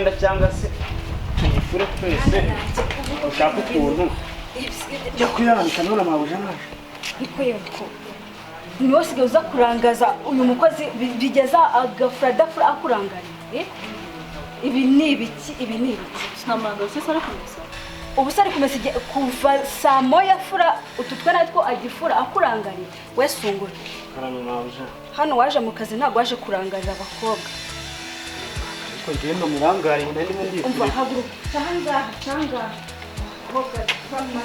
imyenda cyangwa se tuyifure twese ushaka ukuntu jya kuyanika none amabuja naje niko yego niwe usigaye uza kurangaza uyu mukozi bigeza agafura adafura akurangariye ibi ni ibiki sinamanga se sara kumesa ubu sari kumesa kuva saa moya fura ututwe natwo agifura akurangariye we sungura karame mabuja hano waje mu kazi ntabwo waje kurangaza abakobwa ariko njyewe ndamurangariye nari ndimo umva ndifure haguruka cyangwa hoga bama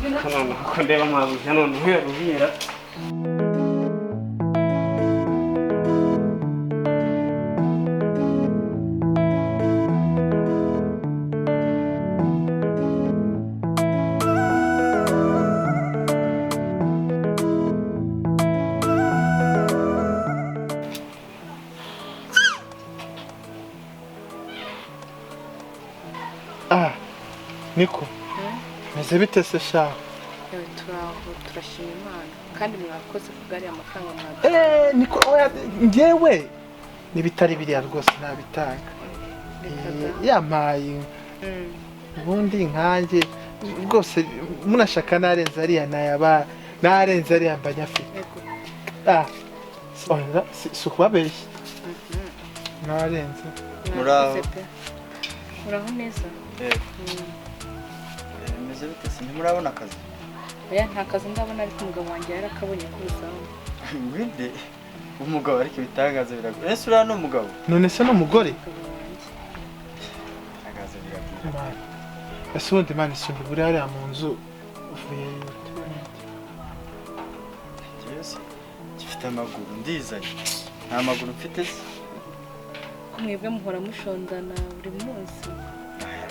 none ko ndeba mabuja none uhera ubira niko meze bite se sha turaho turashima Imana kandi mwakoze kugari amafaranga mwaduhaye niko oya njyewe nibitari biriya rwose nabitanga yampaye ubundi nkanjye rwose munashaka narenze ariya nayaba narenze ariya mbanyafite si ukubabeshya narenze muraho neza meze bite se ntimurabona akazi oya nta kazi ndabona ariko umugabo wanjye yarakabonye kuzaho winde umugabo ariko bitangaza biragoye ese uriya ni umugabo none se n'umugore bitangaza biragoye ese ubundi Imana isumba buri hariya mu nzu uvuye yose gifite amaguru ndizanye nta maguru mfite se ko mwebwe muhora mushondana buri munsi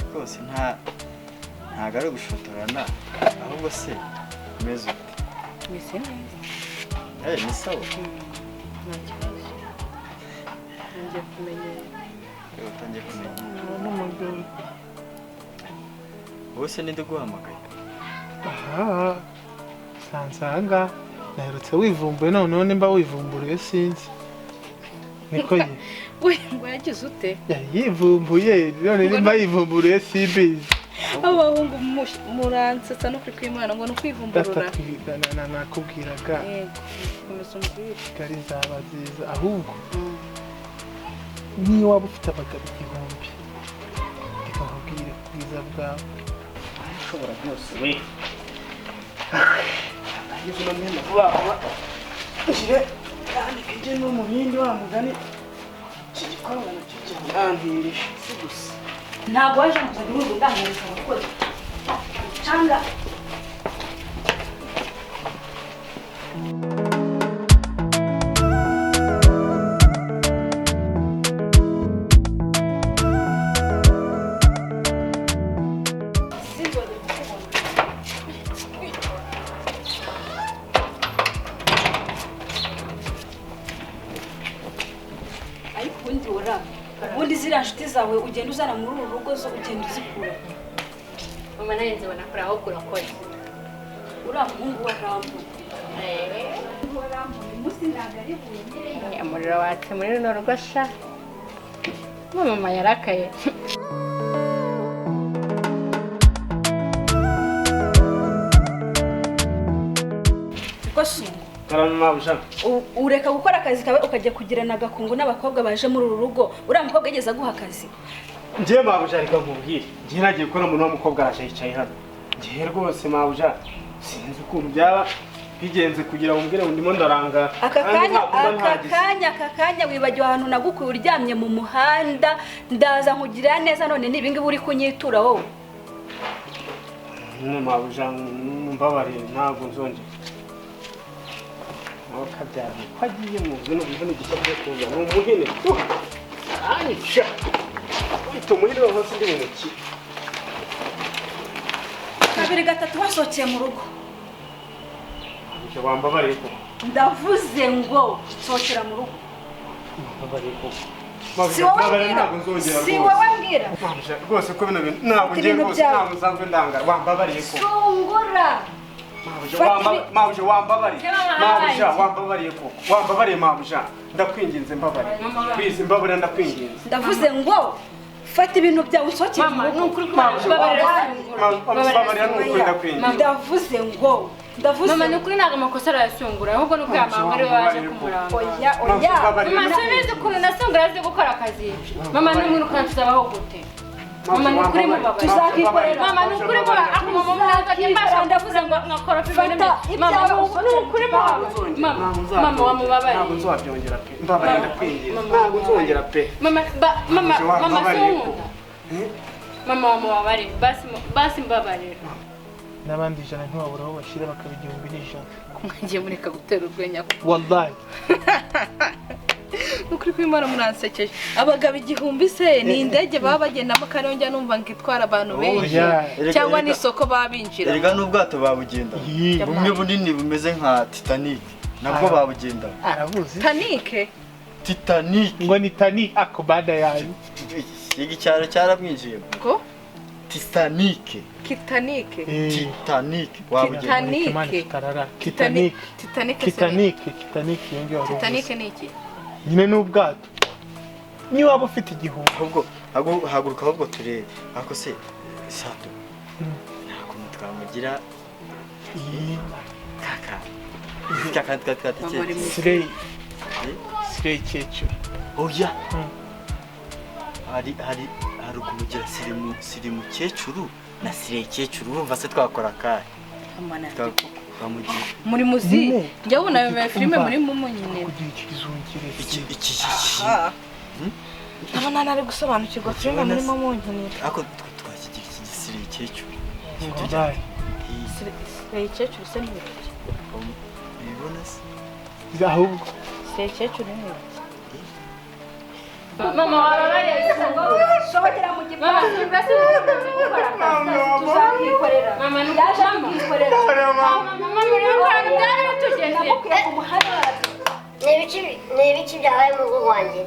rwose ntago ari ugushotorana ahubwo se umeze ute mwese neza ni sawa nta kibazo ntangiye kumenyera utangiye kumenya n'umugabo wowe se ninde guhamagaye aha sansanga naherutse wivumbuye noneho nimba wivumburiye sinzi niko ye ngo yagize ute yari yivumbuye none nimba yivumburiye simbizi abahungu muransetsa no kuri kw'Imana ngo nukwivumburura nakubwiraga komeza umbwire Kigali zaba nziza ahubwo niyo waba ufite abagabo igihumbi reka nkubwire ku bwiza bwawe ushobora byose we nagize uno mwenda vuba vuba nshyire yandike njye no mu bindi wa mugani iki gikorwa nacyo cyantangirije si gusa ntabwo waje mu kazi n'ubu ndangariza abakozi cyangwa ubundi ziriya nshuti zawe ugenda uzana muri uru rugo zo ugenda uzikura mama narenze banakora aho kurakora uriya muhungu wa Rambo umunsi ntabwo ari bunyere umuriro watse muri runo rugo sha mama yarakaye uko sungu karame mabuja ureka gukora akazi kawe ukajya kugirana agakungu n'abakobwa baje muri uru rugo uriya mukobwa yageze aguha akazi njye mabuja reka nkubwire njye nagiye gukora umuntu w'umukobwa araje yicaye hano njye rwose mabuja sinzi ukuntu byaba bigenze kugira ngo mbwire ngo ndimo ndarangara aka kanya wibagiwe ahantu nagukuye uryamye mu muhanda ndaza nkugirira neza none ni ibingibi uri kunyitura wowe mabuja mbabarire ntabwo nzongera kabyara ko agiye mu nzu n'ubuhene gisabye kuza ni umuhene anyica wita umuhene wa hose ndi mu muki kabiri gatatu wasohokeye mu rugo icyo wambabariye ko ndavuze ngo sohokera mu rugo wambabariye ko si wowe mbwira rwose ko bino bintu ntabwo ngiye rwose ntabwo nsanzwe ndangara wambabariye ko sungura Mabuja wambabariye. Mabuja wambabariye koko. Wambabariye mabuja. Ndakwinginze mbabariye. Please mbabarira ndakwinginze. ndavuze ngo fata ibintu byawe usohokere mama mu rugo. nukuri kubabarira Mbabarira n'ukuri ndakwinginze. ndavuze ngo mama nukuri ntabwo amakosa arayasungura ahubwo nuko yamama ari we waje kumuranga oya mama subize ukuntu nasungura azi gukora akazi mama n'umwiruka tuzabaho gute mama nukuri mubabarira tuzakikorera mama nukuri mubabarira ako mama mnazajya mbasha ndavuze ngo nkakora mama nukuri mama wamubabarira Ntabwo nzabyongera pe. Mbabarira ndakwinginze. Ntabwo nzongera pe. mama sunkunda mama wamubabarira basi mbabarira n'abandi ijana ntiwabura aho bashyira bakaba 1,000 mwagiye mureka gutera urwenya wallahi nukuri kw'Imana muransekeje abagabo 1,000 se ni indege baba bagendamo kandi njya numva ngo itwara abantu benshi cyangwa n'isoko babinjira erega n'ubwato babugenda bumwe bunini bumeze nka Titanic nabwo babugenda arabuzi Titanic ngo ni tani akobada yayo iki cyaro cyaramwinjiye ngo Titanic wabugenda Titanic yongera Titanic ni iki nyine n'ubwato ni waba ufite igihumbi ahubwo haguruka ahubwo turebe ako se sato ntabwo twamugira kaka Sirei Cyecu oya hari ukumugira sirimu Cyecuru na Sirei Cyecuru urumva se twakora kahe muri muzi njya ubona mu filime muri mumu nyine iki ndabona nari gusobanukirwa filime muri mumu nyine ako twakigira iki Sirei Cyecuru Sirei Cyecuru se ni iki bibona se ahubwo Sirei Cyecuru ni iki mama wararariye sohokera mu gipangu tuzakikorera mama yaje kwikorera mama muri kandi byari bitugeze ku muhanda ni ibiki byabaye mu rugo rwanjye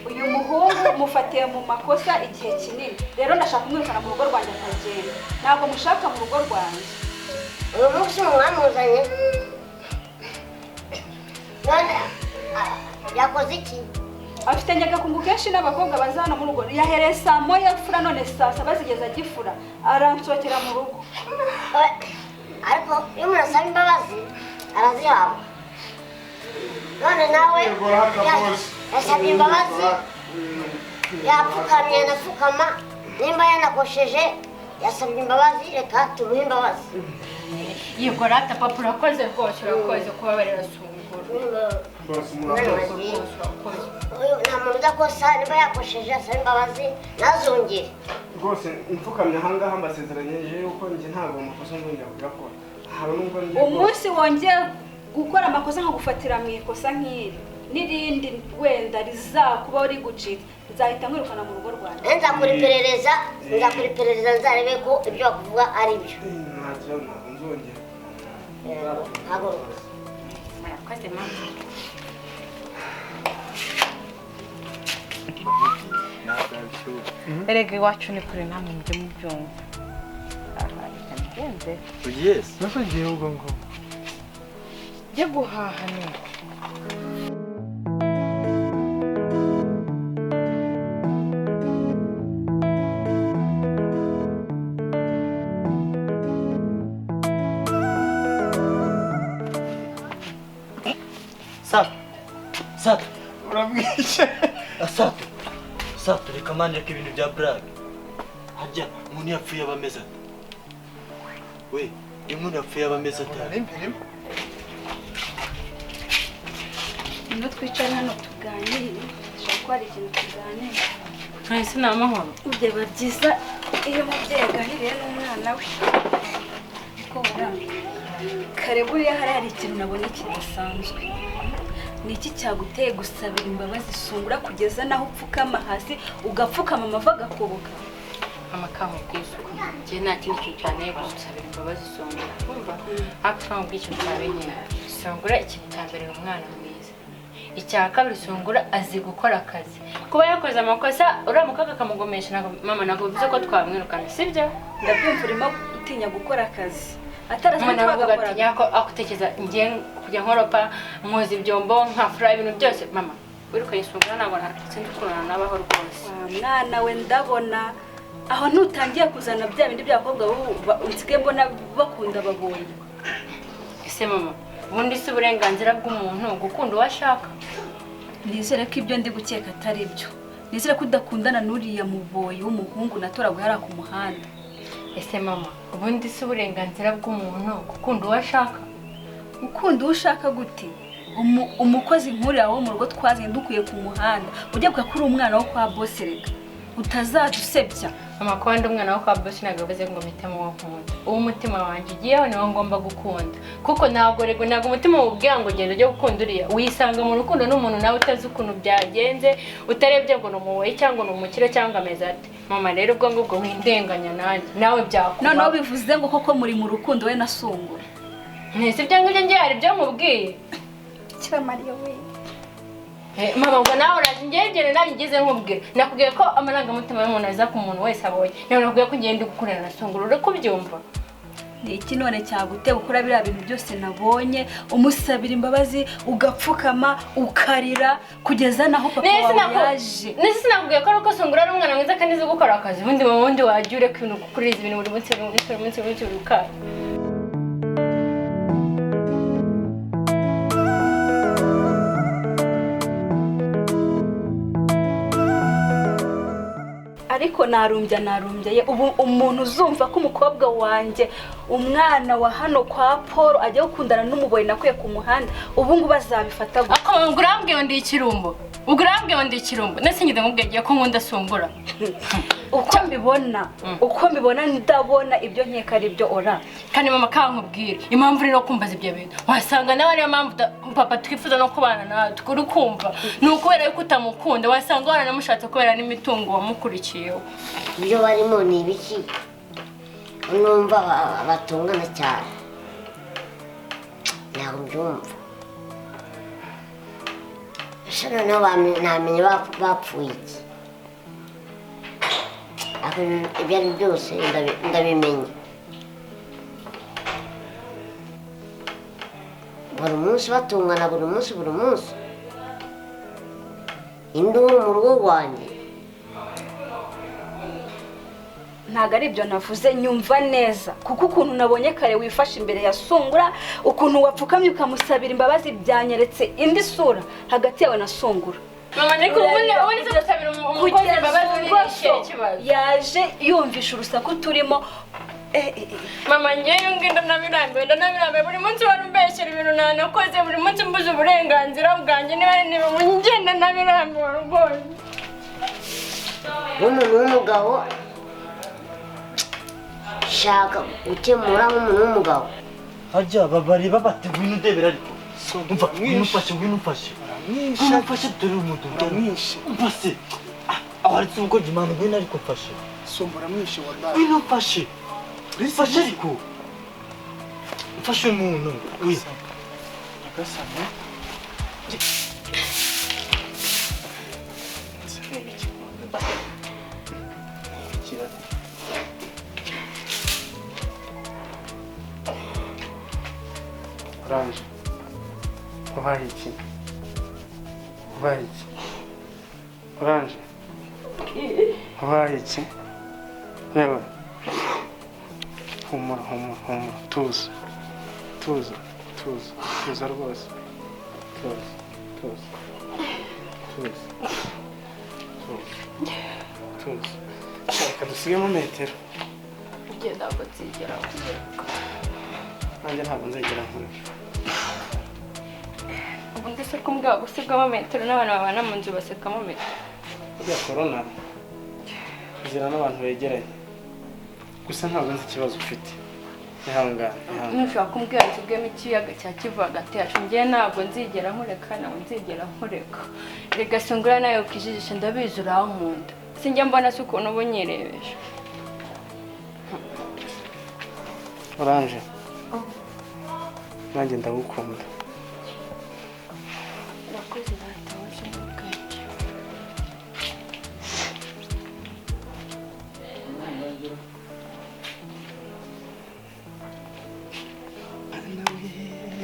uyu muhungu mufatiye mu makosa igihe kinini rero ndashaka kumwirukana mu rugo rwanjye akagenda ntabwo mushaka mu rugo rwanjye uyu munsi mwamuzanye none yakoze iki afite nyagakungu kenshi n'abakobwa bazana mu rugo yahereye saa moya fura none saa saba zigeza agifura aransokera mu rugo ariko iyo umuntu asaba imbabazi arazihabwa none nawe yasabye imbabazi yapfukamye anapfukama nimba yanakosheje yasabye imbabazi reka tumuhe imbabazi yego rata papa urakoze rwose urakoze kubabarira sungura nta muntu udakosa niba yakosheje asaba imbabazi ntazongere rwose mfukamye ahangaha mbasezeranyije yuko njye ntabwo amakosa nzongera kuyakora umunsi wongeye gukora amakosa nko gufatira mu ikosa nk'iri n'irindi wenda rizakuba rigucitse nzahita nkwirukana mu rugo rwanjye nzakora iperereza nzarebe ko ibyo bakuvuga ari byo ntacyo nzongera murakoze mama erega iwacu ni kure namwe mujye mubyumva ngenze yes nasangiye ubwo ngo njye guhaha ni Sato uramwishe Sato reka mani reka ibintu bya brag harya umuntu yapfuye abameze ate we umuntu yapfuye abameze ate niyo twicara hano tuganire dushobora ko hari ikintu tuganira ntese ni amahoro byaba byiza iyo umubyeyi aganiriye n'umwana we kuko kare buriya hari ikintu nabonye kidasanzwe ni iki cyaguteye gusabira imbabazi sungura kugeza naho upfukama hasi ugapfukama amavi agakoboka amakamu bw'isuku njye nta kindi kintu cyane gusabira imbabazi sungura kumva apfa mu bw'icyo cyabenyeye sungura ikintu cya mbere ni umwana mwiza icya kabiri sungura azi gukora akazi kuba yakoze amakosa uriya mukobwa akamugomesha mama ntabwo bivuze ko twamwirukana sibyo ndabyumva urimo utinya gukora akazi ataraza mwana avuga twagakora ati nyako akutekereza ngiye kujya nkoropa nkoza ibyombo nkafura ibintu byose mama wiruka yisungura ntabwo sindi kurana nabaho rwose mwana we ndabona aho ntutangiye kuzana bya bindi by'abakobwa unsige mbona bakunda babonye ese mama ubundi si uburenganzira bw'umuntu gukunda uwo ashaka nizere ko ibyo ndi gukeka atari byo nizere ko udakundana n'uriya muboyi w'umuhungu natoraguye hariya ku muhanda ese mama ubundi si uburenganzira bw'umuntu gukunda uwo ashaka ukunda uwo ushaka gute umukozi nk'uriya wo mu rugo twazindukuye ku muhanda ujya kuba kuri umwana wo kwa bosi reka utazajya usebya mama ko wenda umwana wo kwa bosi ntabwo bivuze ngo mpitemo uwo nkunda uwo umutima wanjye ugiyeho niwo ngomba gukunda kuko ntabwo umutima wubwira ngo ugenda ujye gukunda uriya wisanga mu rukundo n'umuntu nawe utazi ukuntu byagenze utarebye ngo ni umuboyi cyangwa ni umukire cyangwa ameze ate mama rero ubwo ngubwo windenganya nanjye nawe byakuba noneho bivuze ngo koko muri mu rukundo we na Sungura ntese ibyo ngibyo ngiye hari ibyo mubwiye Mariya we mama ngo nawe urangegere nanjye ngize nkubwira nakubwiye ko amarangamutima y'umuntu aza ku muntu wese abonye nawe nakubwiye ko ngende gukorana na Sungura uri kubyumva ni iki none cyaguteye gukora biriya bintu byose nabonye umusabira imbabazi ugapfukama ukarira kugeza naho papa wawe yaje nese sinakubwiye ko ariko Sungura ari umwana mwiza kandi uzi gukora akazi ubundi mu bundi wajya ureka ibintu gukuriza ibintu buri munsi buri ukara ariko narumbye ubu umuntu uzumva ko umukobwa wanjye umwana wa hano kwa Paul ajya gukundana n'umuboyi nakuye ku muhanda ubu ngubu azabifata gute ako ngurambwiye ndi ikirumbo ugurambwiye ndi ikirumbo nese ngide mubwegeye ko nkunda Sungura uko mbibona ndabona ibyo nkeka ari byo ora kandi mama kankubwira impamvu rero kumbaza ibyo bintu wasanga nawe ariyo mpamvu papa twifuza no kubana natwe uri kumva ni ukubera yuko utamukunda wasanga waranamushatse kubera n'imitungo wamukurikiyeho ibyo barimo ni ibiki numva batungana cyane ntabwo mbyumva ese noneho namenye bapfuye iki ibyo ari byose ndabimenya buri munsi batungana buri munsi induru mu rugo rwanjye ntago ari ibyo navuze nyumva neza kuko ukuntu nabonye kare wifashe imbere ya Sungura ukuntu wapfukamye ukamusabira imbabazi byanyeretse indi sura hagati yawe na Sungura mama niko ubundi gusabira umukozi imbabazi n'ishyira ikibazo yaje yumvisha urusaku turimo mama ngeyo ngenda nabirambiwe buri munsi wari umbeshyira ibintu nanakoze buri munsi mbuze uburenganzira bwanjye niba ngenda nabirambiwe rwose nk'umuntu w'umugabo shaka gukemura nk'umuntu w'umugabo hajya bareba bati ngwino ndebera ariko umva ngwino ufashe dore umuntu uramwishe umfashe awaritse umugozi imana ngwino ariko mfashe Sungura mwishe wallahi ngwino mfashe ariko mfashe umuntu Nyagasani Oranje ubaye iki Oranje ubaye iki yewe humura tuza rwose tuza reka dusigemo metero ugenda ngo nzigera nanjye ntabwo nzegera nkureka ubundi se kumbwira gusigamo metero n'abantu babana mu nzu basekamo metero burya korona izira n'abantu begeranye gusa ntabwo nzi ikibazo ufite ihangane nushobora kumbwira tugwemo ikiyaga cya Kivu hagati yacu njye ntabwo nzigera nkureka reka Sungura nawe ukijijisha ndabizi urankunda sinjya mbona se ukuntu uba unyirebesha Oranje nanjye ndagukunda urakoze data waje mu bwenge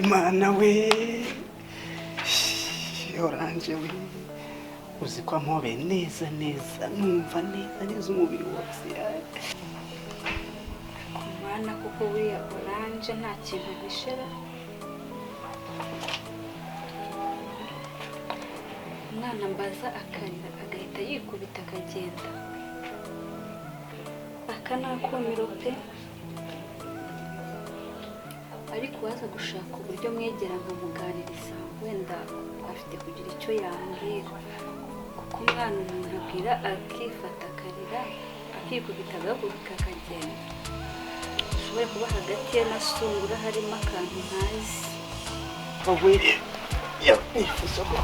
mana we oranje we uzi ko ampobeye neza neza numva neza neza umubiri wose mana kuko buriya oranje nta kintu bishira umwana mbaza akarira agahita yikubita akagenda akanakumiro pe ariko waza gushaka uburyo mwegera nkamuganiriza wenda afite kugira icyo yambwira kuko umwana umuntu abwira akifata akarira akikubita agahaguruka akagenda ashobora kuba hagati ye na Sungura harimo akantu ntazi wowe yakwifuza ko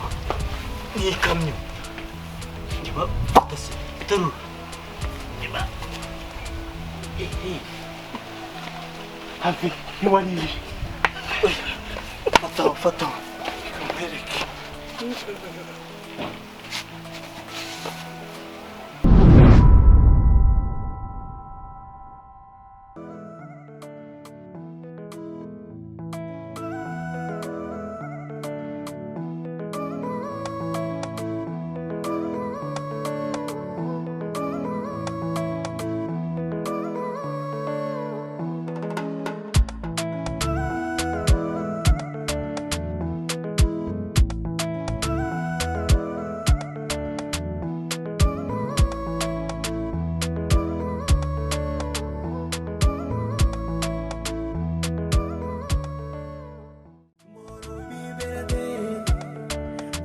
n'ikamyo niba utase uterura niba hafi mubanire fataho kampereke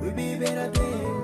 We be better day.